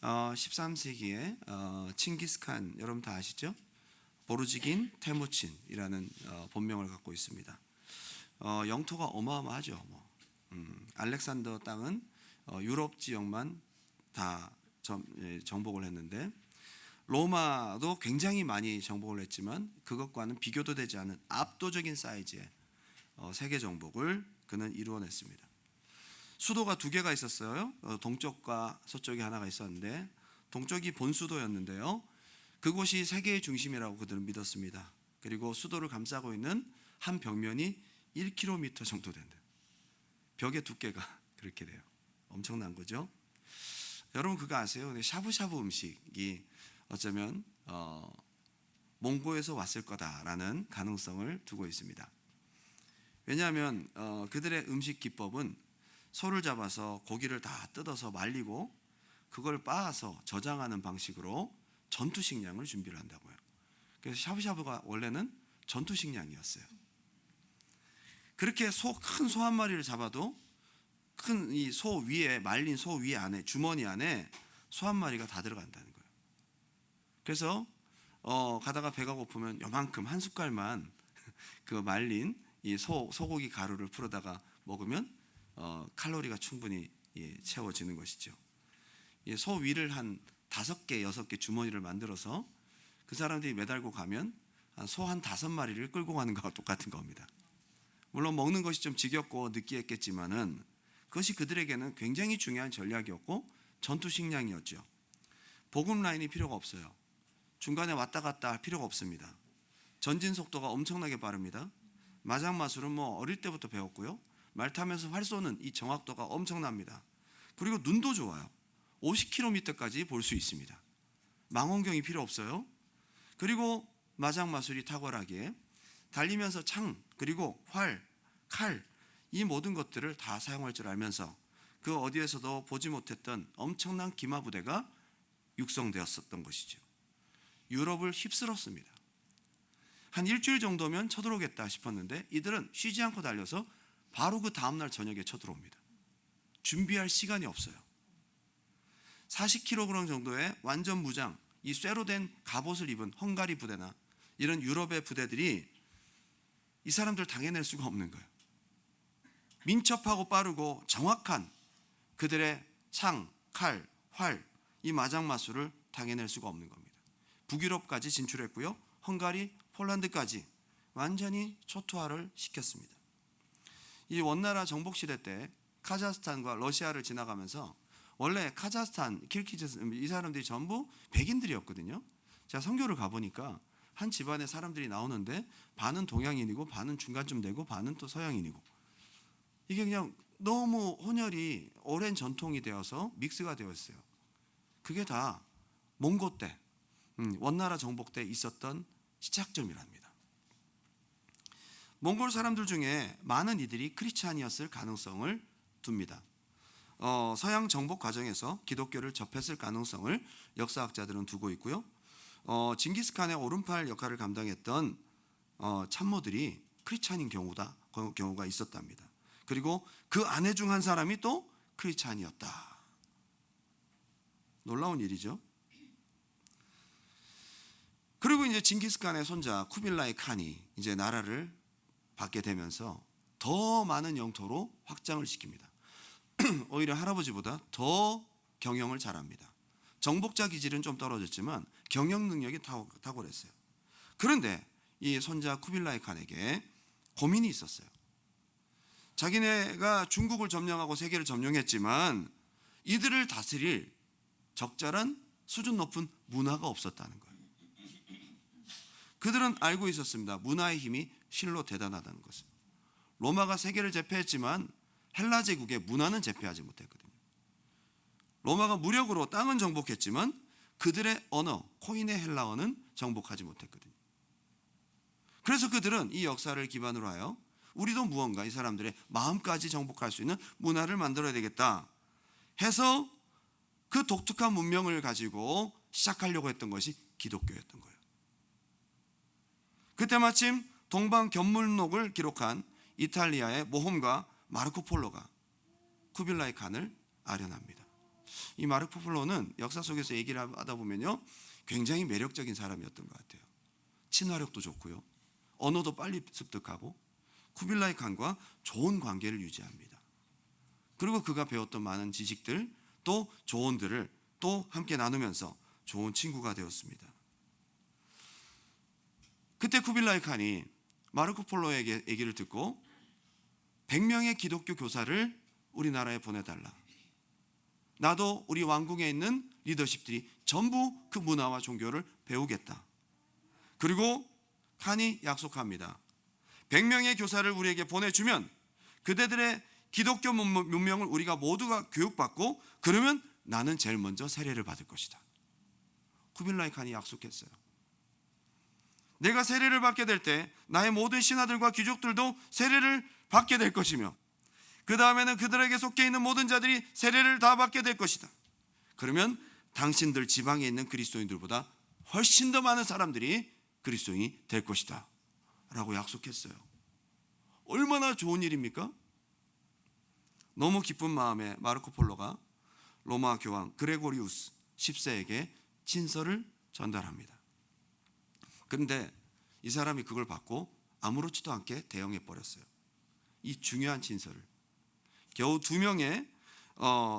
13세기에 칭기스칸 여러분 다 아시죠? 보르지긴 테무친이라는 본명을 갖고 있습니다. 영토가 어마어마하죠. 알렉산더 땅은 유럽 지역만 다 정복을 했는데 로마도 굉장히 많이 정복을 했지만 그것과는 비교도 되지 않은 압도적인 사이즈의 세계 정복을 그는 이루어냈습니다. 수도가 두 개가 있었어요. 동쪽과 서쪽에 하나가 있었는데 동쪽이 본수도였는데요. 그곳이 세계의 중심이라고 그들은 믿었습니다. 그리고 수도를 감싸고 있는 한 벽면이 1km 정도 된대요. 벽의 두께가 그렇게 돼요. 엄청난 거죠. 여러분 그거 아세요? 샤브샤브 음식이 어쩌면 몽고에서 왔을 거다라는 가능성을 두고 있습니다. 왜냐하면 그들의 음식 기법은 소를 잡아서 고기를 다 뜯어서 말리고 그걸 빻아서 저장하는 방식으로 전투식량을 준비를 한다고요. 그래서 샤브샤브가 원래는 전투식량이었어요. 그렇게 큰 소 한 마리를 잡아도 큰 이 소 위에 말린 소 위에 안에 주머니 안에 소 한 마리가 다 들어간다는 거예요. 그래서 가다가 배가 고프면 요만큼 한 숟갈만 그 말린 이 소고기 가루를 풀어다가 먹으면 칼로리가 충분히 채워지는 것이죠. 소 위를 한 5개, 6개 주머니를 만들어서 그 사람들이 매달고 가면 소 한 5마리를 끌고 가는 것과 똑같은 겁니다. 물론 먹는 것이 좀 지겹고 느끼했겠지만은 그것이 그들에게는 굉장히 중요한 전략이었고 전투식량이었죠. 보급 라인이 필요가 없어요. 중간에 왔다 갔다 할 필요가 없습니다. 전진 속도가 엄청나게 빠릅니다. 마장마술은 어릴 때부터 배웠고요. 말 타면서 활 쏘는 이 정확도가 엄청납니다. 그리고 눈도 좋아요. 50km까지 볼 수 있습니다. 망원경이 필요 없어요. 그리고 마장마술이 탁월하게 달리면서 창, 그리고 활, 칼, 이 모든 것들을 다 사용할 줄 알면서 그 어디에서도 보지 못했던 엄청난 기마부대가 육성되었었던 것이죠. 유럽을 휩쓸었습니다. 한 일주일 정도면 쳐들어오겠다 싶었는데 이들은 쉬지 않고 달려서 바로 그 다음날 저녁에 쳐들어옵니다. 준비할 시간이 없어요. 40kg 정도의 완전 무장, 이 쇠로 된 갑옷을 입은 헝가리 부대나 이런 유럽의 부대들이 이 사람들 당해낼 수가 없는 거예요. 민첩하고 빠르고 정확한 그들의 창, 칼, 활, 이 마장마술을 당해낼 수가 없는 겁니다. 북유럽까지 진출했고요. 헝가리, 폴란드까지 완전히 초토화를 시켰습니다. 이 원나라 정복시대 때 카자흐스탄과 러시아를 지나가면서 원래 카자흐스탄, 키르기즈 이 사람들이 전부 백인들이었거든요. 제가 선교를 가보니까 한 집안에 사람들이 나오는데 반은 동양인이고 반은 중간쯤 되고 반은 또 서양인이고 이게 그냥 너무 혼혈이 오랜 전통이 되어서 믹스가 되어 있어요. 그게 다 몽고 때 원나라 정복 때 있었던 시작점이랍니다. 몽골 사람들 중에 많은 이들이 크리스찬이었을 가능성을 둡니다. 서양 정복 과정에서 기독교를 접했을 가능성을 역사학자들은 두고 있고요. 징기스칸의 오른팔 역할을 감당했던 참모들이 크리스찬인 경우가 있었답니다. 그리고 그 아내 중 한 사람이 또 크리스찬이었다. 놀라운 일이죠. 그리고 이제 징기스칸의 손자 쿠빌라이 칸이 이제 나라를 받게 되면서 더 많은 영토로 확장을 시킵니다. 오히려 할아버지보다 더 경영을 잘합니다. 정복자 기질은 좀 떨어졌지만 경영 능력이 탁월했어요. 그런데 이 손자 쿠빌라이 칸에게 고민이 있었어요. 자기네가 중국을 점령하고 세계를 점령했지만 이들을 다스릴 적절한 수준 높은 문화가 없었다는 거예요. 그들은 알고 있었습니다. 문화의 힘이 실로 대단하다는 것을. 로마가 세계를 제패했지만 헬라 제국의 문화는 제패하지 못했거든요. 로마가 무력으로 땅은 정복했지만 그들의 언어, 코인의 헬라어는 정복하지 못했거든요. 그래서 그들은 이 역사를 기반으로 하여 우리도 무언가 이 사람들의 마음까지 정복할 수 있는 문화를 만들어야 되겠다 해서 그 독특한 문명을 가지고 시작하려고 했던 것이 기독교였던 거예요. 그때 마침 동방견물록을 기록한 이탈리아의 모험가 마르코 폴로가 쿠빌라이 칸을 아련합니다. 이 마르코 폴로는 역사 속에서 얘기를 하다 보면요, 굉장히 매력적인 사람이었던 것 같아요. 친화력도 좋고요, 언어도 빨리 습득하고 쿠빌라이 칸과 좋은 관계를 유지합니다. 그리고 그가 배웠던 많은 지식들 또 조언들을 또 함께 나누면서 좋은 친구가 되었습니다. 그때 쿠빌라이 칸이 마르코 폴로에게 얘기를 듣고 100명의 기독교 교사를 우리나라에 보내달라. 나도 우리 왕궁에 있는 리더십들이 전부 그 문화와 종교를 배우겠다. 그리고 칸이 약속합니다. 100명의 교사를 우리에게 보내주면 그대들의 기독교 문명을 우리가 모두가 교육받고 그러면 나는 제일 먼저 세례를 받을 것이다. 쿠빌라이 칸이 약속했어요. 내가 세례를 받게 될 때 나의 모든 신하들과 귀족들도 세례를 받게 될 것이며 그 다음에는 그들에게 속해 있는 모든 자들이 세례를 다 받게 될 것이다. 그러면 당신들 지방에 있는 그리스도인들보다 훨씬 더 많은 사람들이 그리스도인이 될 것이다 라고 약속했어요. 얼마나 좋은 일입니까? 너무 기쁜 마음에 마르코 폴로가 로마 교황 그레고리우스 10세에게 친서를 전달합니다. 그런데 이 사람이 그걸 받고 아무렇지도 않게 대응해 버렸어요. 이 중요한 친서를 겨우 2명의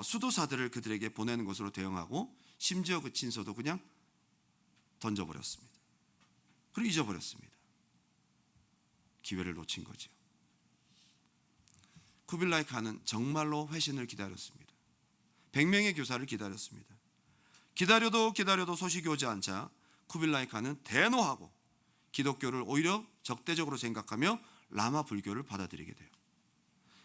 수도사들을 그들에게 보내는 것으로 대응하고 심지어 그 친서도 그냥 던져버렸습니다. 그리고 잊어버렸습니다. 기회를 놓친 거죠. 쿠빌라이 칸은 정말로 회신을 기다렸습니다. 100명의 교사를 기다렸습니다. 기다려도 소식이 오지 않자 쿠빌라이 칸은 대노하고 기독교를 오히려 적대적으로 생각하며 라마 불교를 받아들이게 돼요.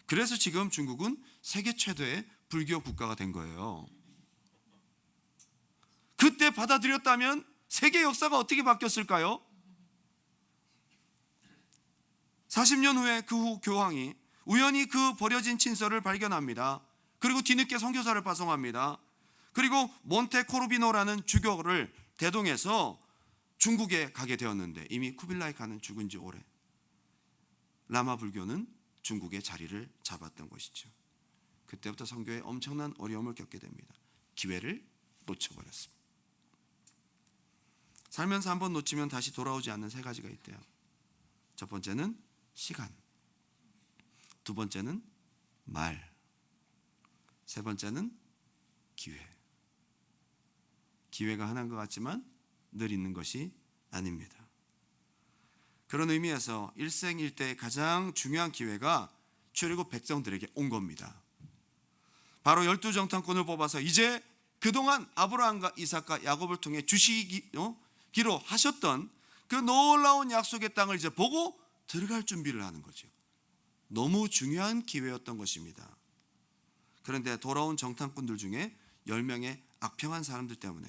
그래서 지금 중국은 세계 최대의 불교 국가가 된 거예요. 그때 받아들였다면 세계 역사가 어떻게 바뀌었을까요? 40년 후에 그 후 교황이 우연히 그 버려진 친서를 발견합니다. 그리고 뒤늦게 선교사를 파송합니다. 그리고 몬테코르비노라는 주교를 대동해서 중국에 가게 되었는데 이미 쿠빌라이 칸은 죽은 지 오래. 라마 불교는 중국의 자리를 잡았던 것이죠. 그때부터 선교에 엄청난 어려움을 겪게 됩니다. 기회를 놓쳐버렸습니다. 살면서 한번 놓치면 다시 돌아오지 않는 3가지가 있대요. 첫 번째는 시간, 두 번째는 말, 세 번째는 기회. 기회가 하나인 것 같지만 늘 있는 것이 아닙니다. 그런 의미에서 일생일대의 가장 중요한 기회가 출애굽 백성들에게 온 겁니다. 바로 12정탐꾼을 뽑아서 이제 그동안 아브라함과 이삭과 야곱을 통해 주시기로 하셨던 그 놀라운 약속의 땅을 이제 보고 들어갈 준비를 하는 거죠. 너무 중요한 기회였던 것입니다. 그런데 돌아온 정탐꾼들 중에 10명의 악평한 사람들 때문에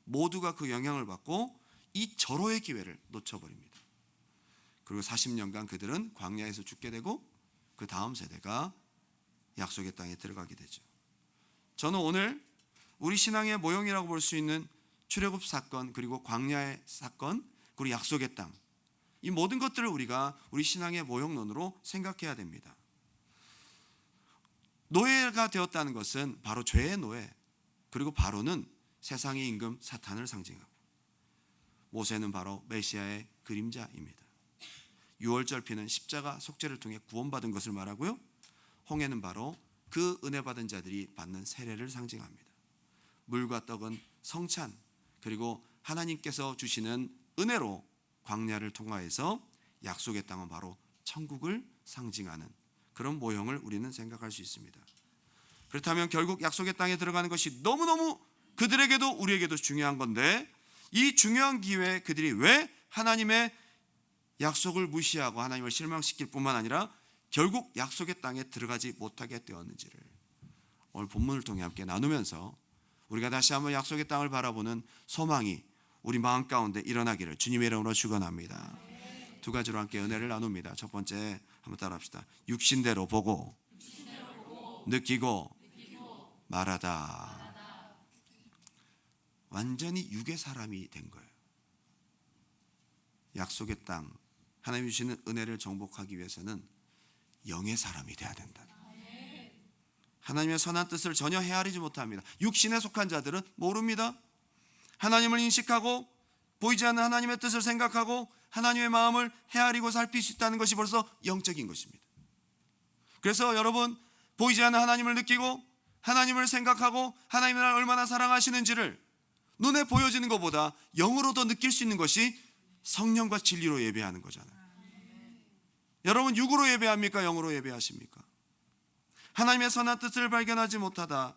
모두가 그 영향을 받고 이 절호의 기회를 놓쳐버립니다. 그리고 40년간 그들은 광야에서 죽게 되고 그 다음 세대가 약속의 땅에 들어가게 되죠. 저는 오늘 우리 신앙의 모형이라고 볼 수 있는 출애굽 사건, 그리고 광야의 사건, 그리고 약속의 땅, 이 모든 것들을 우리가 우리 신앙의 모형론으로 생각해야 됩니다. 노예가 되었다는 것은 바로 죄의 노예, 그리고 바로는 세상의 임금 사탄을 상징하고, 모세는 바로 메시아의 그림자입니다. 유월절 피는 십자가 속죄를 통해 구원받은 것을 말하고요, 홍해는 바로 그 은혜 받은 자들이 받는 세례를 상징합니다. 물과 떡은 성찬, 그리고 하나님께서 주시는 은혜로 광야를 통하여서 약속의 땅은 바로 천국을 상징하는 그런 모형을 우리는 생각할 수 있습니다. 그렇다면 결국 약속의 땅에 들어가는 것이 너무너무 그들에게도 우리에게도 중요한 건데, 이 중요한 기회에 그들이 왜 하나님의 약속을 무시하고 하나님을 실망시킬 뿐만 아니라 결국 약속의 땅에 들어가지 못하게 되었는지를 오늘 본문을 통해 함께 나누면서 우리가 다시 한번 약속의 땅을 바라보는 소망이 우리 마음 가운데 일어나기를 주님의 이름으로 축원합니다. 2가지로 함께 은혜를 나눕니다. 첫 번째 한번 따라합시다. 육신대로 보고 느끼고 말하다. 완전히 육의 사람이 된 거예요. 약속의 땅, 하나님 주시는 은혜를 정복하기 위해서는 영의 사람이 돼야 된다. 하나님의 선한 뜻을 전혀 헤아리지 못합니다. 육신에 속한 자들은 모릅니다. 하나님을 인식하고 보이지 않는 하나님의 뜻을 생각하고 하나님의 마음을 헤아리고 살필 수 있다는 것이 벌써 영적인 것입니다. 그래서 여러분, 보이지 않는 하나님을 느끼고 하나님을 생각하고 하나님을 얼마나 사랑하시는지를 눈에 보여지는 것보다 영으로 더 느낄 수 있는 것이 성령과 진리로 예배하는 거잖아요. 여러분, 육으로 예배합니까? 영으로 예배하십니까? 하나님의 선한 뜻을 발견하지 못해서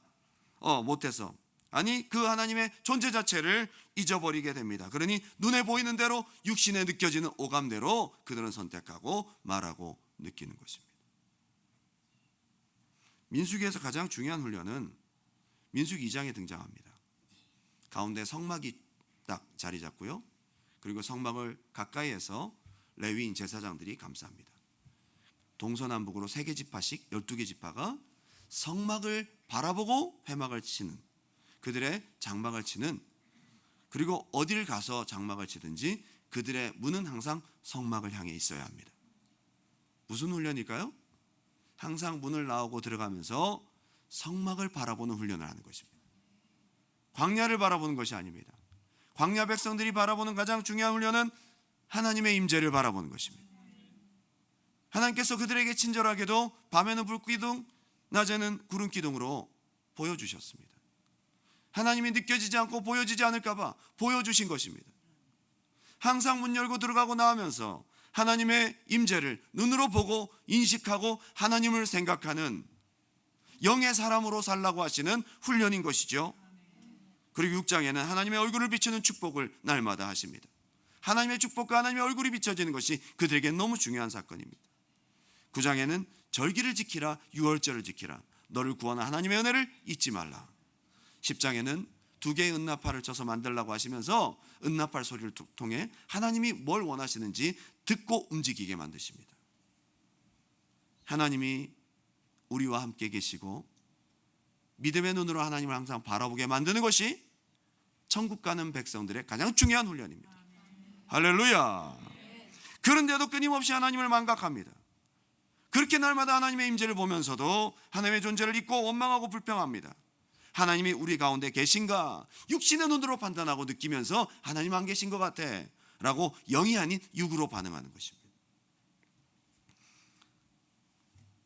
그 하나님의 존재 자체를 잊어버리게 됩니다. 그러니 눈에 보이는 대로 육신에 느껴지는 오감대로 그들은 선택하고 말하고 느끼는 것입니다. 민수기에서 가장 중요한 훈련은 민수기 2장에 등장합니다. 가운데 성막이 딱 자리 잡고요. 그리고 성막을 가까이에서 레위인 제사장들이 감싸합니다. 동서남북으로 3개 지파씩 12개 지파가 성막을 바라보고 회막을 치는, 그들의 장막을 치는, 그리고 어딜 가서 장막을 치든지 그들의 문은 항상 성막을 향해 있어야 합니다. 무슨 훈련일까요? 항상 문을 나오고 들어가면서 성막을 바라보는 훈련을 하는 것입니다. 광야를 바라보는 것이 아닙니다. 광야 백성들이 바라보는 가장 중요한 훈련은 하나님의 임재를 바라보는 것입니다. 하나님께서 그들에게 친절하게도 밤에는 불기둥, 낮에는 구름기둥으로 보여주셨습니다. 하나님이 느껴지지 않고 보여지지 않을까 봐 보여주신 것입니다. 항상 문 열고 들어가고 나오면서 하나님의 임재를 눈으로 보고 인식하고 하나님을 생각하는 영의 사람으로 살라고 하시는 훈련인 것이죠. 그리고 6장에는 하나님의 얼굴을 비추는 축복을 날마다 하십니다. 하나님의 축복과 하나님의 얼굴이 비춰지는 것이 그들에게 너무 중요한 사건입니다. 9장에는 절기를 지키라, 유월절을 지키라, 너를 구원한 하나님의 은혜를 잊지 말라. 10장에는 2개의 은나팔을 쳐서 만들라고 하시면서 은나팔 소리를 통해 하나님이 뭘 원하시는지 듣고 움직이게 만드십니다. 하나님이 우리와 함께 계시고 믿음의 눈으로 하나님을 항상 바라보게 만드는 것이 천국 가는 백성들의 가장 중요한 훈련입니다. 할렐루야. 그런데도 끊임없이 하나님을 망각합니다. 그렇게 날마다 하나님의 임재를 보면서도 하나님의 존재를 잊고 원망하고 불평합니다. 하나님이 우리 가운데 계신가 육신의 눈으로 판단하고 느끼면서 하나님 안 계신 것 같아 라고 영이 아닌 육으로 반응하는 것입니다.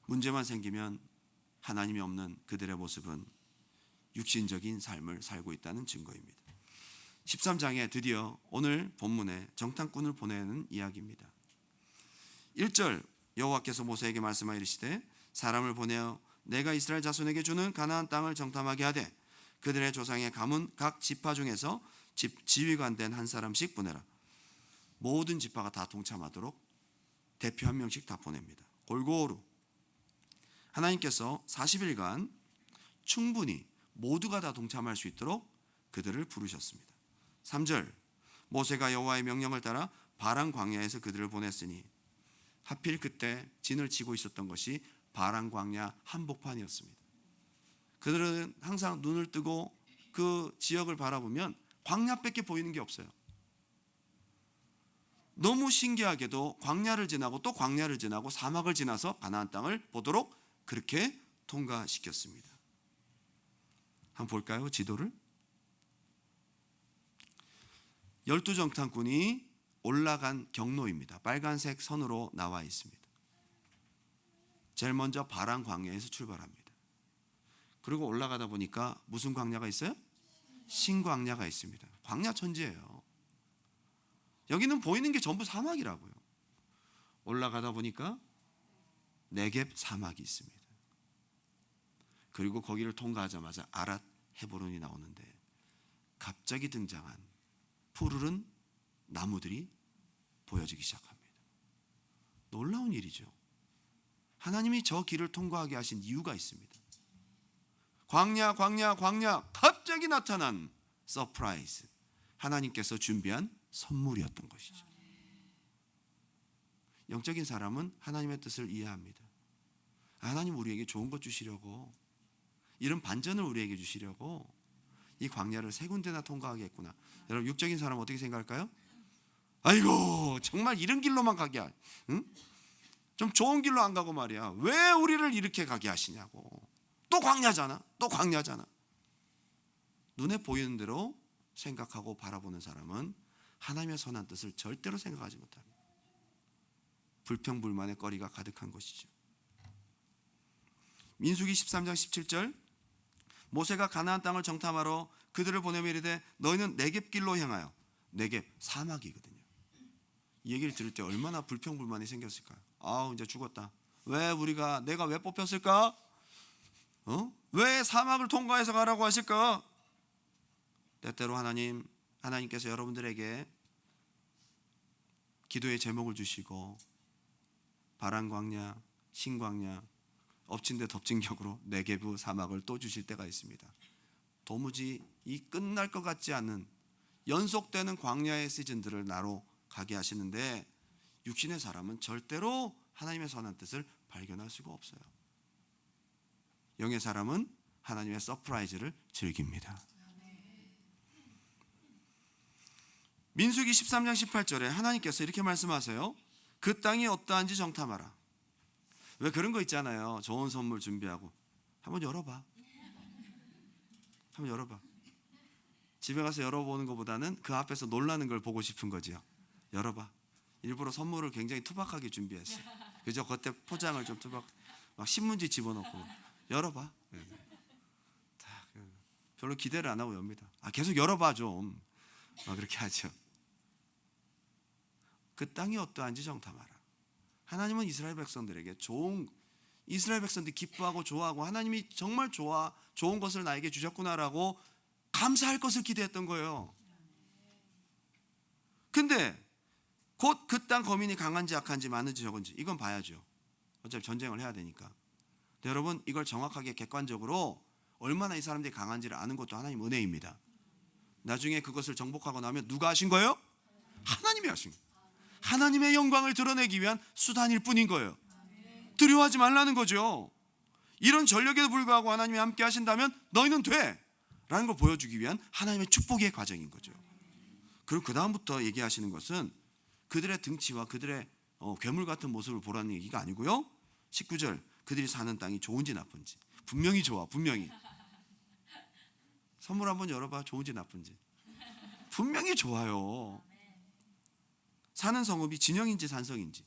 문제만 생기면 하나님이 없는 그들의 모습은 육신적인 삶을 살고 있다는 증거입니다. 13장에 드디어 오늘 본문에 정탐꾼을 보내는 이야기입니다. 1절, 여호와께서 모세에게 말씀하여 이르시되 사람을 보내어 내가 이스라엘 자손에게 주는 가나안 땅을 정탐하게 하되 그들의 조상의 가문 각 지파 중에서 지휘관 된 한 사람씩 보내라. 모든 지파가 다 동참하도록 대표 한 명씩 다 보냅니다. 골고루 하나님께서 40일간 충분히 모두가 다 동참할 수 있도록 그들을 부르셨습니다. 3절, 모세가 여호와의 명령을 따라 바란 광야에서 그들을 보냈으니 하필 그때 진을 치고 있었던 것이 바란 광야 한복판이었습니다. 그들은 항상 눈을 뜨고 그 지역을 바라보면 광야밖에 보이는 게 없어요. 너무 신기하게도 광야를 지나고 또 광야를 지나고 사막을 지나서 가나안 땅을 보도록 그렇게 통과시켰습니다. 한번 볼까요? 지도를. 12정탐꾼이 올라간 경로입니다. 빨간색 선으로 나와 있습니다. 제일 먼저 바란 광야에서 출발합니다. 그리고 올라가다 보니까 무슨 광야가 있어요? 신광야가 있습니다. 광야 천지예요. 여기는 보이는 게 전부 사막이라고요. 올라가다 보니까 네겝 사막이 있습니다. 그리고 거기를 통과하자마자 아랏 헤브론이 나오는데 갑자기 등장한 푸르른 나무들이 보여지기 시작합니다. 놀라운 일이죠. 하나님이 저 길을 통과하게 하신 이유가 있습니다. 광야 갑자기 나타난 서프라이즈, 하나님께서 준비한 선물이었던 것이죠. 영적인 사람은 하나님의 뜻을 이해합니다. 하나님 우리에게 좋은 것 주시려고, 이런 반전을 우리에게 주시려고 이 광야를 3군데나 통과하게 했구나. 여러분, 육적인 사람은 어떻게 생각할까요? 아이고, 정말 이런 길로만 가게 응? 좀 좋은 길로 안 가고 말이야, 왜 우리를 이렇게 가게 하시냐고. 또 광야잖아. 또 광야잖아. 눈에 보이는 대로 생각하고 바라보는 사람은 하나님의 선한 뜻을 절대로 생각하지 못합니다. 불평불만의 거리가 가득한 것이죠. 민수기 13장 17절, 모세가 가나안 땅을 정탐하러 그들을 보내며 이르되 너희는 네겝 길로 향하여, 네겝 사막이거든요. 이 얘기를 들을 때 얼마나 불평불만이 생겼을까요? 아우 이제 죽었다. 내가 왜 뽑혔을까? 왜 사막을 통과해서 가라고 하실까? 때때로 하나님께서 여러분들에게 기도의 제목을 주시고 바란 광야, 신광야, 엎친 데 덮친 격으로 네게브 사막을 또 주실 때가 있습니다. 도무지 이 끝날 것 같지 않은 연속되는 광야의 시즌들을 나로 가게 하시는데 육신의 사람은 절대로 하나님의 선한 뜻을 발견할 수가 없어요. 영의 사람은 하나님의 서프라이즈를 즐깁니다. 민수기 13장 18절에 하나님께서 이렇게 말씀하세요. 그 땅이 어떠한지 정탐하라. 왜 그런 거 있잖아요. 좋은 선물 준비하고 한번 열어봐. 한번 열어봐. 집에 가서 열어보는 것보다는 그 앞에서 놀라는 걸 보고 싶은 거지요. 열어봐. 일부러 선물을 굉장히 투박하게 준비했어. 그죠? 그때 포장을 좀 투박, 막 신문지 집어넣고 열어봐. 별로 기대를 안 하고 엽니다. 계속 열어봐 좀. 그렇게 하죠. 그 땅이 어떠한지 정탐하라. 하나님은 이스라엘 백성들에게 이스라엘 백성들이 기뻐하고 좋아하고 하나님이 정말 좋은 것을 나에게 주셨구나라고 감사할 것을 기대했던 거예요. 근데 곧 그 땅 거민이 강한지 약한지 많은지 적은지 이건 봐야죠. 어차피 전쟁을 해야 되니까. 근데 여러분 이걸 정확하게 객관적으로 얼마나 이 사람들이 강한지를 아는 것도 하나님 은혜입니다. 나중에 그것을 정복하고 나면 누가 하신 거예요? 하나님이 하신 거예요. 하나님의 영광을 드러내기 위한 수단일 뿐인 거예요. 두려워하지 말라는 거죠. 이런 전력에도 불구하고 하나님이 함께 하신다면 너희는 돼 라는 걸 보여주기 위한 하나님의 축복의 과정인 거죠. 그리고 그 다음부터 얘기하시는 것은 그들의 등치와 그들의 괴물 같은 모습을 보라는 얘기가 아니고요. 19절, 그들이 사는 땅이 좋은지 나쁜지. 분명히 좋아. 분명히. 선물 한번 열어봐. 좋은지 나쁜지. 분명히 좋아요. 사는 성읍이 진영인지 산성인지,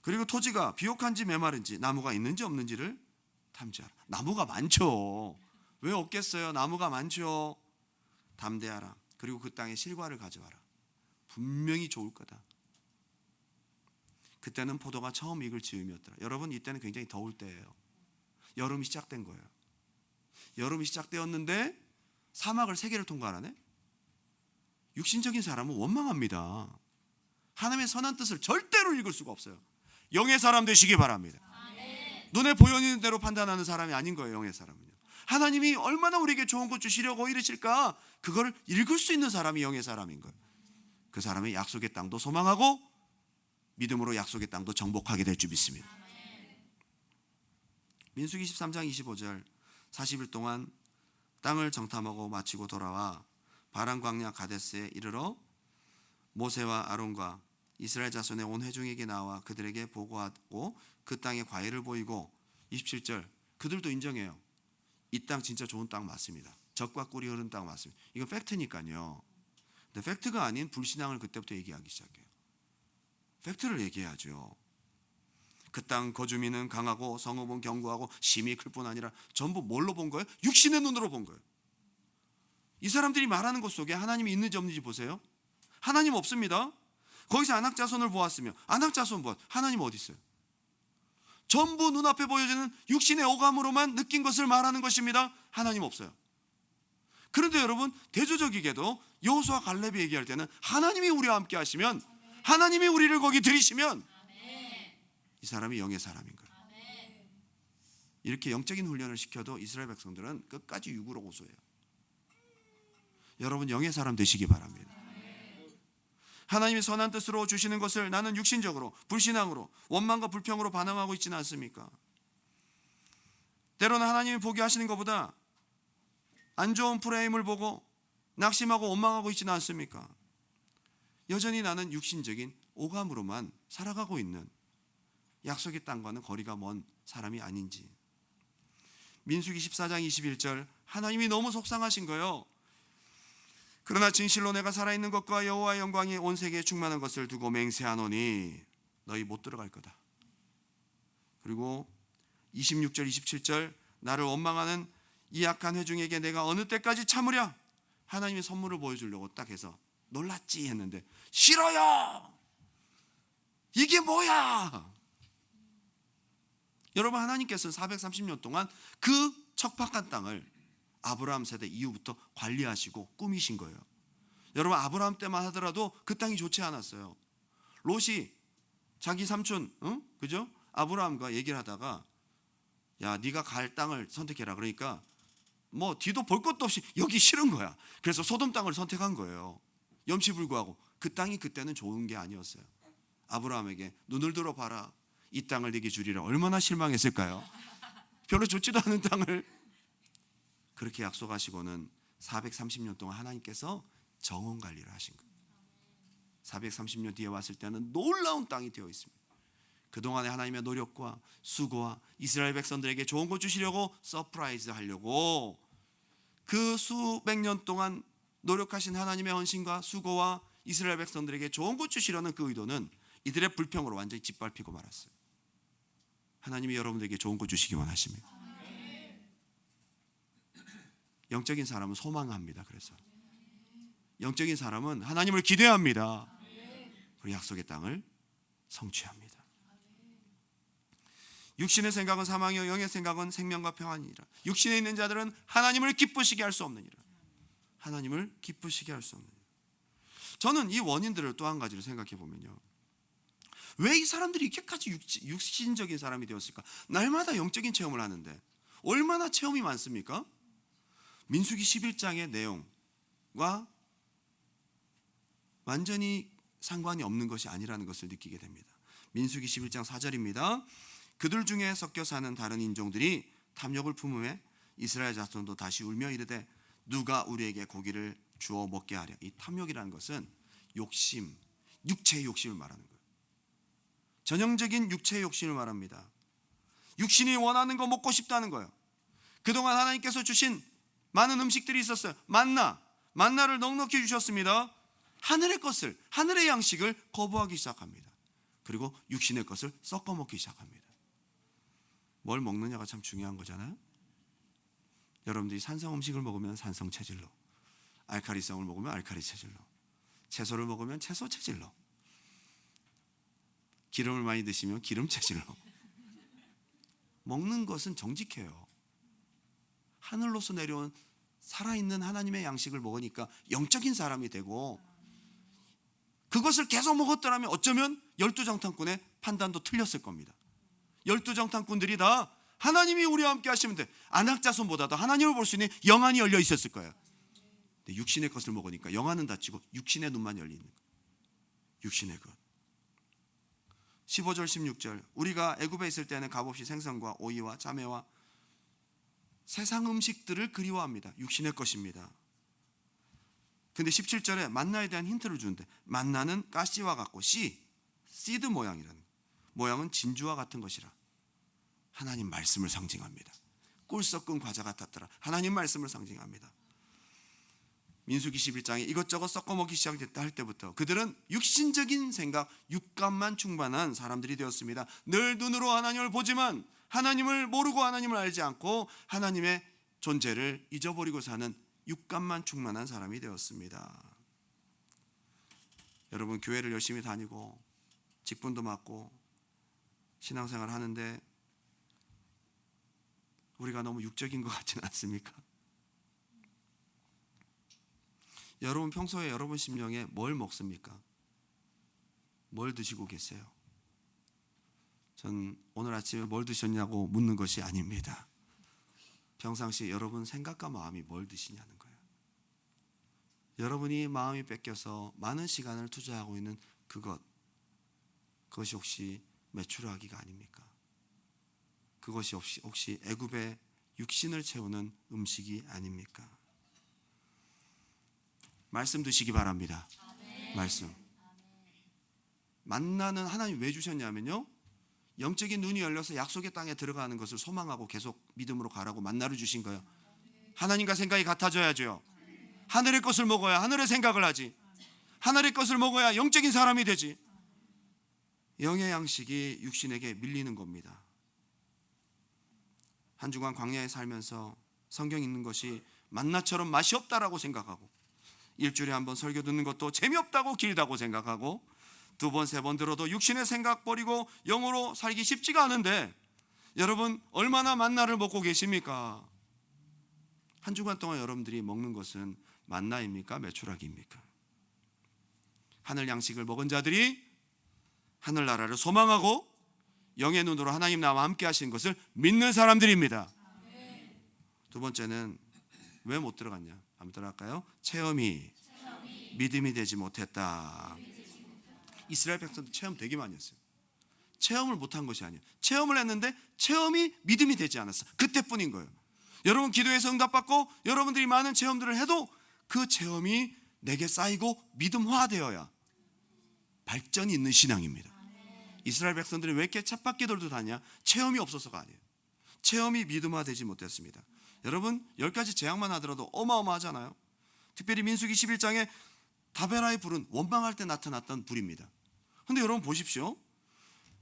그리고 토지가 비옥한지 메마른지, 나무가 있는지 없는지를 탐지하라. 나무가 많죠. 왜 없겠어요? 나무가 많죠. 담대하라. 그리고 그 땅의 실과를 가져와라. 분명히 좋을 거다. 그때는 포도가 처음 익을 즈음이었더라. 여러분 이때는 굉장히 더울 때예요. 여름이 시작된 거예요. 여름이 시작되었는데 사막을 3개를 통과하네. 육신적인 사람은 원망합니다. 하나님의 선한 뜻을 절대로 읽을 수가 없어요. 영의 사람 되시기 바랍니다. 눈에 보이는 대로 판단하는 사람이 아닌 거예요. 영의 사람은요. 하나님이 얼마나 우리에게 좋은 것 주시려고 이러실까, 그걸 읽을 수 있는 사람이 영의 사람인 거예요. 그 사람이 약속의 땅도 소망하고 믿음으로 약속의 땅도 정복하게 될 줄 믿습니다. 민수기 13장 25절, 40일 동안 땅을 정탐하고 마치고 돌아와 바란 광야 가데스에 이르러 모세와 아론과 이스라엘 자손의 온 회중에게 나와 그들에게 보고하고 그 땅의 과일을 보이고, 27절, 그들도 인정해요. 이 땅 진짜 좋은 땅 맞습니다. 젖과 꿀이 흐르는 땅 맞습니다. 이건 팩트니까요. 근데 팩트가 아닌 불신앙을 그때부터 얘기하기 시작해요. 팩트를 얘기해야죠. 그 땅 거주민은 강하고 성읍은 견고하고 심히 클 뿐 아니라 전부 뭘로 본 거예요? 육신의 눈으로 본 거예요. 이 사람들이 말하는 것 속에 하나님이 있는지 없는지 보세요. 하나님 없습니다. 거기서 안악자손을 보았으며, 안악자손 보았, 하나님 어디 있어요? 전부 눈앞에 보여지는 육신의 오감으로만 느낀 것을 말하는 것입니다. 하나님 없어요. 그런데 여러분 대조적이게도 여호수아 갈렙이 얘기할 때는 하나님이 우리와 함께 하시면, 하나님이 우리를 거기 들이시면 이 사람이 영의 사람인 거예요. 이렇게 영적인 훈련을 시켜도 이스라엘 백성들은 끝까지 육으로 고소해요. 여러분 영의 사람 되시기 바랍니다. 하나님이 선한 뜻으로 주시는 것을 나는 육신적으로, 불신앙으로, 원망과 불평으로 반응하고 있지는 않습니까? 때로는 하나님이 보게 하시는 것보다 안 좋은 프레임을 보고 낙심하고 원망하고 있지는 않습니까? 여전히 나는 육신적인 오감으로만 살아가고 있는 약속의 땅과는 거리가 먼 사람이 아닌지. 민수기 14장 21절 하나님이 너무 속상하신 거예요. 그러나 진실로 내가 살아있는 것과 여호와의 영광이 온 세계에 충만한 것을 두고 맹세하노니 너희 못 들어갈 거다. 그리고 26절 27절 나를 원망하는 이 악한 회중에게 내가 어느 때까지 참으랴. 하나님의 선물을 보여주려고 딱 해서 놀랐지 했는데 싫어요. 이게 뭐야? 여러분, 하나님께서는 430년 동안 그 척박한 땅을 아브라함 세대 이후부터 관리하시고 꾸미신 거예요. 여러분, 아브라함 때만 하더라도 그 땅이 좋지 않았어요. 롯이 자기 삼촌, 그죠? 아브라함과 얘기를 하다가 야, 네가 갈 땅을 선택해라. 그러니까 뭐 뒤도 볼 것도 없이 여기 싫은 거야. 그래서 소돔 땅을 선택한 거예요. 염치불구하고 그 땅이 그때는 좋은 게 아니었어요. 아브라함에게 눈을 들어 봐라. 이 땅을 네게 주리라. 얼마나 실망했을까요? 별로 좋지도 않은 땅을 그렇게 약속하시고는 430년 동안 하나님께서 정원 관리를 하신 거예요. 430년 뒤에 왔을 때는 놀라운 땅이 되어 있습니다. 그동안의 하나님의 노력과 수고와 이스라엘 백성들에게 좋은 것 주시려고 서프라이즈 하려고 그 수백 년 동안 노력하신 하나님의 헌신과 수고와 이스라엘 백성들에게 좋은 것 주시려는 그 의도는 이들의 불평으로 완전히 짓밟히고 말았어요. 하나님이 여러분들에게 좋은 것 주시기 원하십니다. 영적인 사람은 소망합니다. 그래서 영적인 사람은 하나님을 기대합니다. 그리고 약속의 땅을 성취합니다. 육신의 생각은 사망이요 영의 생각은 생명과 평안이니라. 육신에 있는 자들은 하나님을 기쁘시게 할 수 없느니라. 하나님을 기쁘시게 할 수 없느니라. 저는 이 원인들을 또 한 가지로 생각해 보면요, 왜 이 사람들이 이렇게까지 육신적인 사람이 되었을까? 날마다 영적인 체험을 하는데 얼마나 체험이 많습니까? 민수기 11장의 내용과 완전히 상관이 없는 것이 아니라는 것을 느끼게 됩니다. 민수기 11장 4절입니다. 그들 중에 섞여 사는 다른 인종들이 탐욕을 품음에 이스라엘 자손도 다시 울며 이르되 누가 우리에게 고기를 주어 먹게 하랴. 이 탐욕이라는 것은 욕심, 육체의 욕심을 말하는 거예요. 전형적인 육체의 욕심을 말합니다. 육신이 원하는 거 먹고 싶다는 거예요. 그동안 하나님께서 주신 많은 음식들이 있었어요. 만나를 넉넉히 주셨습니다. 하늘의 것을, 하늘의 양식을 거부하기 시작합니다. 그리고 육신의 것을 섞어 먹기 시작합니다. 뭘 먹느냐가 참 중요한 거잖아요. 여러분들이 산성 음식을 먹으면 산성 체질로, 알칼리성을 먹으면 알칼리 체질로, 채소를 먹으면 채소 체질로, 기름을 많이 드시면 기름 체질로. 먹는 것은 정직해요. 하늘로서 내려온 살아있는 하나님의 양식을 먹으니까 영적인 사람이 되고, 그것을 계속 먹었더라면 어쩌면 12정탐꾼의 판단도 틀렸을 겁니다. 12정탐꾼들이 다 하나님이 우리와 함께 하시면 돼, 안악자손보다도 하나님을 볼 수 있는 영안이 열려 있었을 거예요. 근데 육신의 것을 먹으니까 영안은 닫히고 육신의 눈만 열리는 거예요. 육신의 것. 15절 16절 우리가 애굽에 있을 때는 값없이 생선과 오이와 자매와 세상 음식들을 그리워합니다. 육신의 것입니다. 근데 17절에 만나에 대한 힌트를 주는데, 만나는 가시와 같고 씨드 모양이라는 거예요. 모양은 진주와 같은 것이라 하나님 말씀을 상징합니다. 꿀 섞은 과자 같았더라. 하나님 말씀을 상징합니다. 민수기 11장에 이것저것 섞어 먹기 시작했다 할 때부터 그들은 육신적인 생각, 육감만 충만한 사람들이 되었습니다. 늘 눈으로 하나님을 보지만 하나님을 모르고 하나님을 알지 않고 하나님의 존재를 잊어버리고 사는 육감만 충만한 사람이 되었습니다. 여러분, 교회를 열심히 다니고 직분도 맡고 신앙생활 하는데 우리가 너무 육적인 것 같지는 않습니까? 여러분, 평소에 여러분 심령에 뭘 먹습니까? 뭘 드시고 계세요? 전 오늘 아침에 뭘 드셨냐고 묻는 것이 아닙니다. 평상시 여러분 생각과 마음이 뭘 드시냐는 거예요. 여러분이 마음이 뺏겨서 많은 시간을 투자하고 있는 그것이 혹시 메추라기가 아닙니까? 그것이 혹시 애굽의 육신을 채우는 음식이 아닙니까? 말씀 드시기 바랍니다. 말씀. 만나는 하나님 왜 주셨냐면요, 영적인 눈이 열려서 약속의 땅에 들어가는 것을 소망하고 계속 믿음으로 가라고 만나를 주신 거예요. 하나님과 생각이 같아져야죠. 하늘의 것을 먹어야 하늘의 생각을 하지. 하늘의 것을 먹어야 영적인 사람이 되지. 영의 양식이 육신에게 밀리는 겁니다. 한 주간 광야에 살면서 성경 읽는 것이 만나처럼 맛이 없다라고 생각하고, 일주일에 한 번 설교 듣는 것도 재미없다고 길다고 생각하고, 두 번, 세 번 들어도 육신의 생각 버리고 영으로 살기 쉽지가 않은데, 여러분 얼마나 만나를 먹고 계십니까? 한 주간 동안 여러분들이 먹는 것은 만나입니까? 메추라기입니까? 하늘 양식을 먹은 자들이 하늘나라를 소망하고 영의 눈으로 하나님 나와 함께 하시는 것을 믿는 사람들입니다. 두 번째는 왜 못 들어갔냐? 한번 들어갈까요? 체험이 믿음이 되지 못했다. 이스라엘 백성도 체험 되게 많이 했어요. 체험을 못한 것이 아니에요. 체험을 했는데 체험이 믿음이 되지 않았어. 그때뿐인 거예요. 여러분 기도해서 응답받고 여러분들이 많은 체험들을 해도 그 체험이 내게 쌓이고 믿음화되어야 발전이 있는 신앙입니다. 이스라엘 백성들이 왜 이렇게 쳇바퀴 돌도 다냐? 체험이 없어서가 아니에요. 체험이 믿음화되지 못했습니다. 여러분 10가지 재앙만 하더라도 어마어마하잖아요. 특별히 민수기 11장에 다베라의 불은 원망할 때 나타났던 불입니다. 그런데 여러분 보십시오.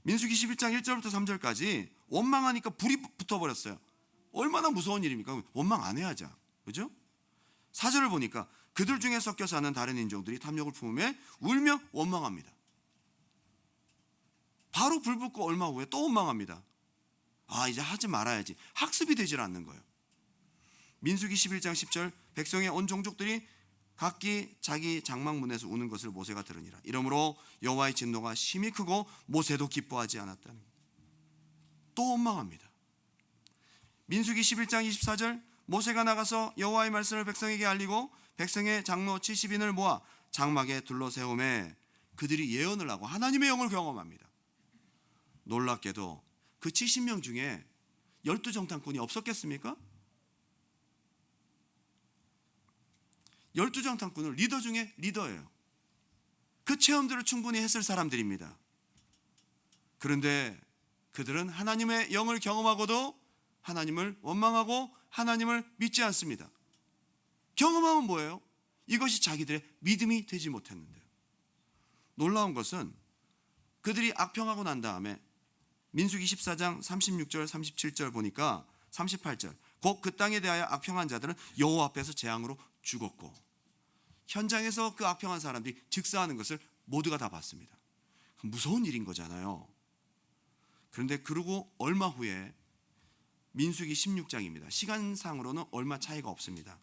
민수기 11장 1절부터 3절까지 원망하니까 불이 붙어버렸어요. 얼마나 무서운 일입니까? 원망 안 해야죠. 그죠? 4절을 보니까 그들 중에 섞여 사는 다른 인종들이 탐욕을 품으며 울며 원망합니다. 바로 불 붙고 얼마 후에 또 원망합니다. 아, 이제 하지 말아야지. 학습이 되질 않는 거예요. 민수기 11장 10절 백성의 온 종족들이 각기 자기 장막문에서 우는 것을 모세가 들으니라. 이러므로 여호와의 진노가 심히 크고 모세도 기뻐하지 않았다는 거예요. 또 원망합니다. 민수기 11장 24절 모세가 나가서 여호와의 말씀을 백성에게 알리고 백성의 장로 70인을 모아 장막에 둘러세우매 그들이 예언을 하고 하나님의 영을 경험합니다. 놀랍게도 그 70명 중에 12정탐꾼이 없었겠습니까? 12정탐꾼은 리더 중에 리더예요. 그 체험들을 충분히 했을 사람들입니다. 그런데 그들은 하나님의 영을 경험하고도 하나님을 원망하고 하나님을 믿지 않습니다. 경험하면 뭐예요? 이것이 자기들의 믿음이 되지 못했는데요. 놀라운 것은 그들이 악평하고 난 다음에 민수기 14장 36절 37절 보니까 38절 곧 그 땅에 대하여 악평한 자들은 여호와 앞에서 재앙으로 죽었고, 현장에서 그 악평한 사람들이 즉사하는 것을 모두가 다 봤습니다. 무서운 일인 거잖아요. 그런데 그러고 얼마 후에 민수기 16장입니다. 시간상으로는 얼마 차이가 없습니다.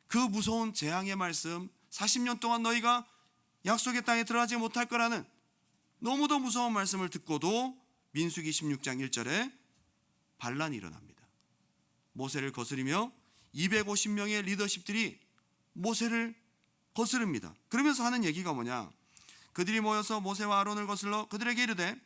그 무서운 재앙의 말씀, 40년 동안 너희가 약속의 땅에 들어가지 못할 거라는 너무도 무서운 말씀을 듣고도 민수기 16장 1절에 반란이 일어납니다. 모세를 거스리며 250명의 리더십들이 모세를 거스릅니다. 그러면서 하는 얘기가 뭐냐? 그들이 모여서 모세와 아론을 거슬러 그들에게 이르되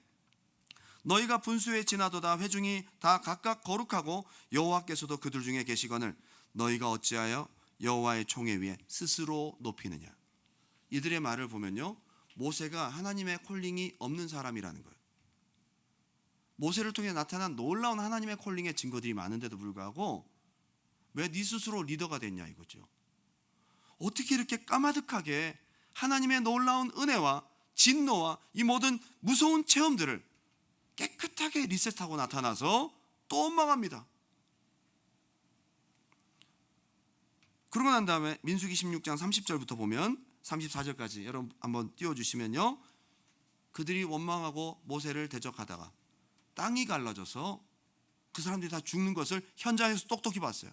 너희가 분수에 지나도다 회중이 다 각각 거룩하고 여호와께서도 그들 중에 계시거늘 너희가 어찌하여 여호와의 총회 위에 스스로 높이느냐? 이들의 말을 보면요, 모세가 하나님의 콜링이 없는 사람이라는 거예요. 모세를 통해 나타난 놀라운 하나님의 콜링의 증거들이 많은데도 불구하고 왜 네 스스로 리더가 됐냐 이거죠. 어떻게 이렇게 까마득하게 하나님의 놀라운 은혜와 진노와 이 모든 무서운 체험들을 깨끗하게 리셋하고 나타나서 또 원망합니다. 그러고 난 다음에 민수기 16장 30절부터 보면 34절까지 여러분 한번 띄워주시면요, 그들이 원망하고 모세를 대적하다가 땅이 갈라져서 그 사람들이 다 죽는 것을 현장에서 똑똑히 봤어요.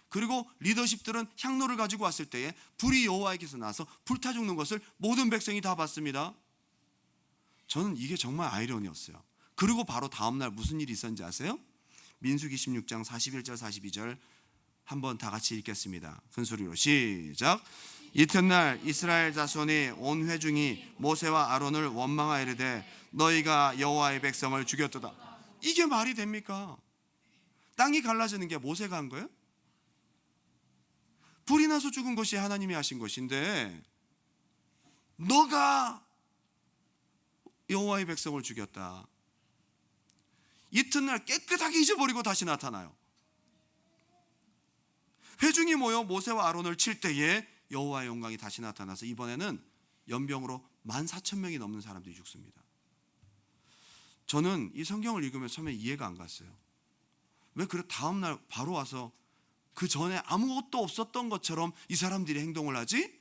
그리고 리더십들은 향로를 가지고 왔을 때에 불이 여호와에게서 나서 불타 죽는 것을 모든 백성이 다 봤습니다. 저는 이게 정말 아이러니였어요. 그리고 바로 다음날 무슨 일이 있었는지 아세요? 민수기 16장 41절 42절 한번 다 같이 읽겠습니다. 큰 소리로 시작. 이튿날 이스라엘 자손이 온 회중이 모세와 아론을 원망하여 이르되 너희가 여호와의 백성을 죽였도다. 이게 말이 됩니까? 땅이 갈라지는 게 모세가 한 거예요? 불이 나서 죽은 것이 하나님이 하신 것인데 너가 여호와의 백성을 죽였다. 이튿날 깨끗하게 잊어버리고 다시 나타나요. 회중이 모여 모세와 아론을 칠 때에 여호와의 영광이 다시 나타나서 이번에는 연병으로 14,000명이 넘는 사람들이 죽습니다. 저는 이 성경을 읽으면서 처음에 이해가 안 갔어요. 왜 그래 다음날 바로 와서 그 전에 아무것도 없었던 것처럼 이 사람들이 행동을 하지?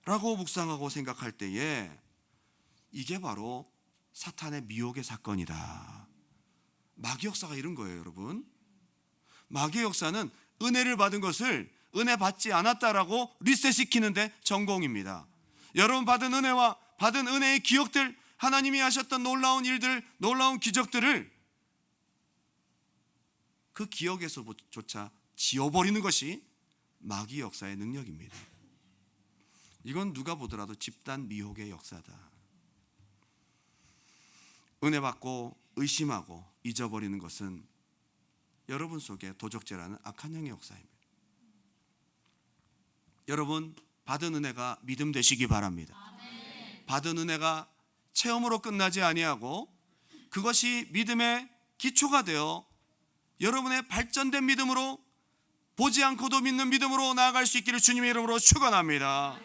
라고 묵상하고 생각할 때에 이게 바로 사탄의 미혹의 사건이다. 마귀 역사가 이런 거예요, 여러분. 마귀의 역사는 은혜를 받은 것을 은혜 받지 않았다라고 리셋시키는데 전공입니다. 여러분 받은 은혜와 받은 은혜의 기억들, 하나님이 하셨던 놀라운 일들, 놀라운 기적들을 그 기억에서조차 지워버리는 것이 마귀 역사의 능력입니다. 이건 누가 보더라도 집단 미혹의 역사다. 은혜 받고 의심하고 잊어버리는 것은 여러분 속에 도적질하는 악한 영의 역사입니다. 여러분 받은 은혜가 믿음 되시기 바랍니다. 받은 은혜가 체험으로 끝나지 아니하고 그것이 믿음의 기초가 되어 여러분의 발전된 믿음으로 보지 않고도 믿는 믿음으로 나아갈 수 있기를 주님의 이름으로 축원합니다.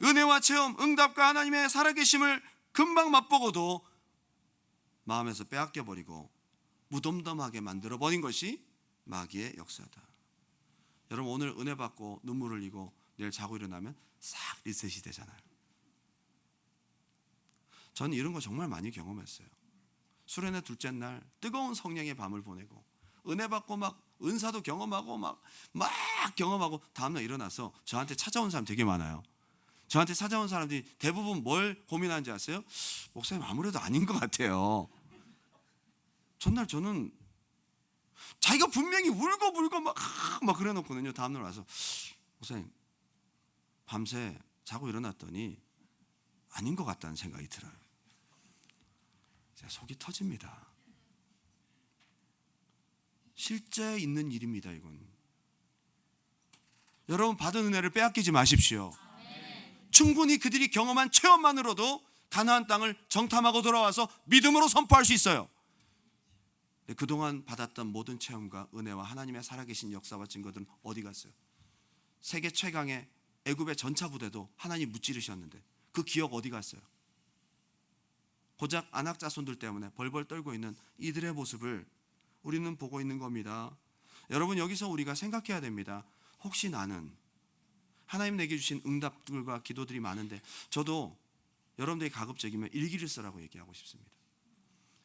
은혜와 체험, 응답과 하나님의 살아계심을 금방 맛보고도 마음에서 빼앗겨버리고 무덤덤하게 만들어버린 것이 마귀의 역사다. 여러분 오늘 은혜 받고 눈물을 흘리고 내일 자고 일어나면 싹 리셋이 되잖아요. 저는 이런 거 정말 많이 경험했어요. 수련회 둘째 날 뜨거운 성령의 밤을 보내고 은혜 받고 막 은사도 경험하고 막 경험하고 다음날 일어나서 저한테 찾아온 사람 되게 많아요. 저한테 찾아온 사람들이 대부분 뭘 고민하는지 아세요? 목사님 아무래도 아닌 것 같아요. 전날 저는 자기가 분명히 울고 막 그래 놓거든요. 다음날 와서 목사님 밤새 자고 일어났더니 아닌 것 같다는 생각이 들어요. 속이 터집니다. 실제 있는 일입니다. 이건 여러분 받은 은혜를 빼앗기지 마십시오. 충분히 그들이 경험한 체험만으로도 가나안 땅을 정탐하고 돌아와서 믿음으로 선포할 수 있어요. 그동안 받았던 모든 체험과 은혜와 하나님의 살아계신 역사와 증거들은 어디 갔어요? 세계 최강의 애굽의 전차부대도 하나님 무찌르셨는데 그 기억 어디 갔어요? 고작 안악 자손들 때문에 벌벌 떨고 있는 이들의 모습을 우리는 보고 있는 겁니다. 여러분 여기서 우리가 생각해야 됩니다. 혹시 나는 하나님 내게 주신 응답들과 기도들이 많은데 저도 여러분들이 가급적이면 일기를 쓰라고 얘기하고 싶습니다.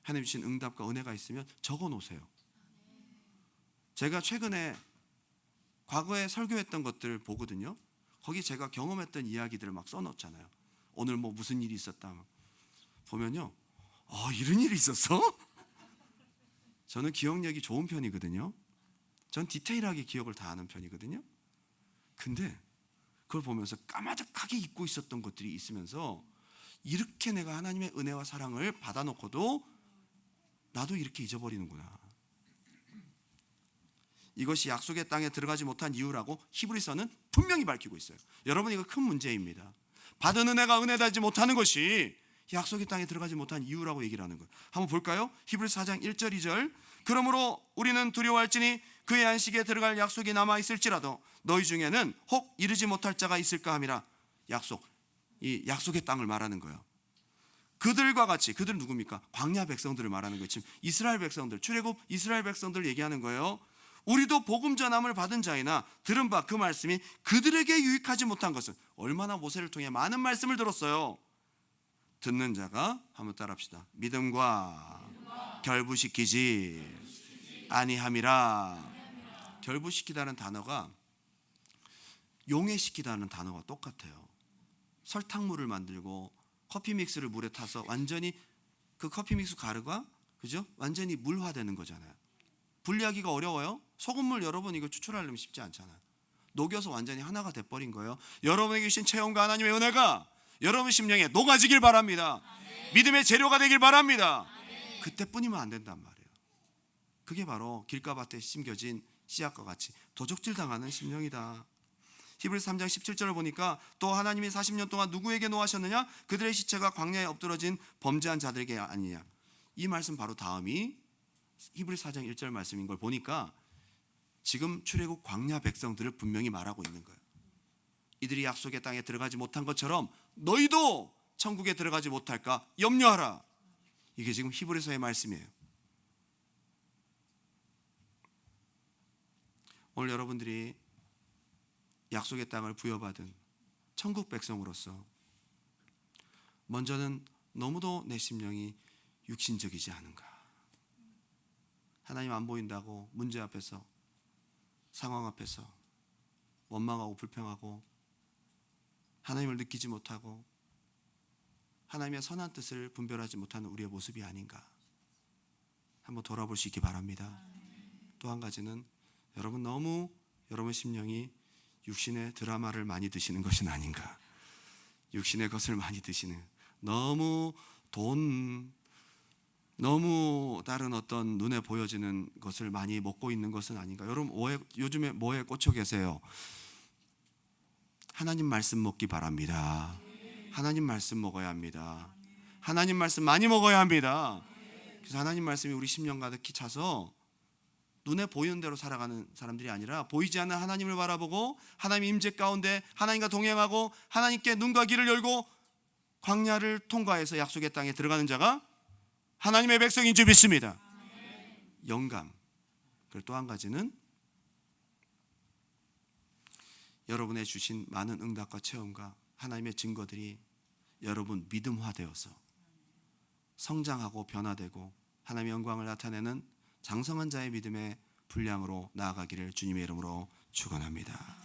하나님 주신 응답과 은혜가 있으면 적어 놓으세요. 제가 최근에 과거에 설교했던 것들을 보거든요. 거기 제가 경험했던 이야기들을 막 써놓잖아요. 오늘 뭐 무슨 일이 있었다 보면요, 이런 일이 있었어? 저는 기억력이 좋은 편이거든요. 전 디테일하게 기억을 다 하는 편이거든요. 근데 그걸 보면서 까마득하게 잊고 있었던 것들이 있으면서 이렇게 내가 하나님의 은혜와 사랑을 받아놓고도 나도 이렇게 잊어버리는구나. 이것이 약속의 땅에 들어가지 못한 이유라고 히브리서는 분명히 밝히고 있어요. 여러분 이거 큰 문제입니다. 받은 은혜가 은혜되지 못하는 것이 약속의 땅에 들어가지 못한 이유라고 얘기를 하는 거예요. 한번 볼까요? 히브리서 4장 1절 2절. 그러므로 우리는 두려워할지니 그의 안식에 들어갈 약속이 남아있을지라도 너희 중에는 혹 이르지 못할 자가 있을까 함이라. 약속, 이 약속의 땅을 말하는 거예요. 그들과 같이, 그들 누굽니까? 광야 백성들을 말하는 거예요. 지금 이스라엘 백성들, 출애굽 이스라엘 백성들 얘기하는 거예요. 우리도 복음 전함을 받은 자이나 들은 바 그 말씀이 그들에게 유익하지 못한 것은, 얼마나 모세를 통해 많은 말씀을 들었어요. 듣는 자가, 한번 따라합시다. 믿음과 결부시키지 아니함이라. 결부시키다는 단어가 용해시키다는 단어가 똑같아요. 설탕물을 만들고 커피 믹스를 물에 타서 완전히 그 커피 믹스 가루가, 그죠? 완전히 물화되는 거잖아요. 분리하기가 어려워요. 소금물 여러분 이거 추출하려면 쉽지 않잖아요. 녹여서 완전히 하나가 돼버린 거예요. 여러분에게 주신 체험과 하나님의 은혜가 여러분 심령에 녹아지길 바랍니다. 아멘. 믿음의 재료가 되길 바랍니다. 아멘. 그때뿐이면 안 된단 말이에요. 그게 바로 길가밭에 심겨진 씨앗과 같이 도적질 당하는 심령이다. 히브리서 3장 17절을 보니까 또 하나님이 40년 동안 누구에게 노하셨느냐? 그들의 시체가 광야에 엎드러진 범죄한 자들에게 아니냐. 이 말씀 바로 다음이 히브리서 4장 1절 말씀인 걸 보니까 지금 출애굽 광야 백성들을 분명히 말하고 있는 거예요. 이들이 약속의 땅에 들어가지 못한 것처럼 너희도 천국에 들어가지 못할까 염려하라. 이게 지금 히브리서의 말씀이에요. 오늘 여러분들이 약속의 땅을 부여받은 천국 백성으로서 먼저는 너무도 내 심령이 육신적이지 않은가. 하나님 안 보인다고 문제 앞에서, 상황 앞에서 원망하고 불평하고 하나님을 느끼지 못하고 하나님의 선한 뜻을 분별하지 못하는 우리의 모습이 아닌가 한번 돌아볼 수 있기 바랍니다. 또 한 가지는 여러분 너무 여러분 심령이 육신의 드라마를 많이 드시는 것은 아닌가. 육신의 것을 많이 드시는, 너무 돈, 너무 다른 어떤 눈에 보여지는 것을 많이 먹고 있는 것은 아닌가. 여러분 요즘에 뭐에 꽂혀 계세요? 하나님 말씀 먹기 바랍니다. 하나님 말씀 먹어야 합니다. 하나님 말씀 많이 먹어야 합니다. 그래서 하나님 말씀이 우리 심령 가득히 차서 눈에 보이는 대로 살아가는 사람들이 아니라 보이지 않는 하나님을 바라보고 하나님 임재 가운데 하나님과 동행하고 하나님께 눈과 귀를 열고 광야를 통과해서 약속의 땅에 들어가는 자가 하나님의 백성인 줄 믿습니다. 영감. 그리고 또 한 가지는 여러분의 주신 많은 응답과 체험과 하나님의 증거들이 여러분 믿음화되어서 성장하고 변화되고 하나님의 영광을 나타내는 장성한 자의 믿음의 분량으로 나아가기를 주님의 이름으로 축원합니다.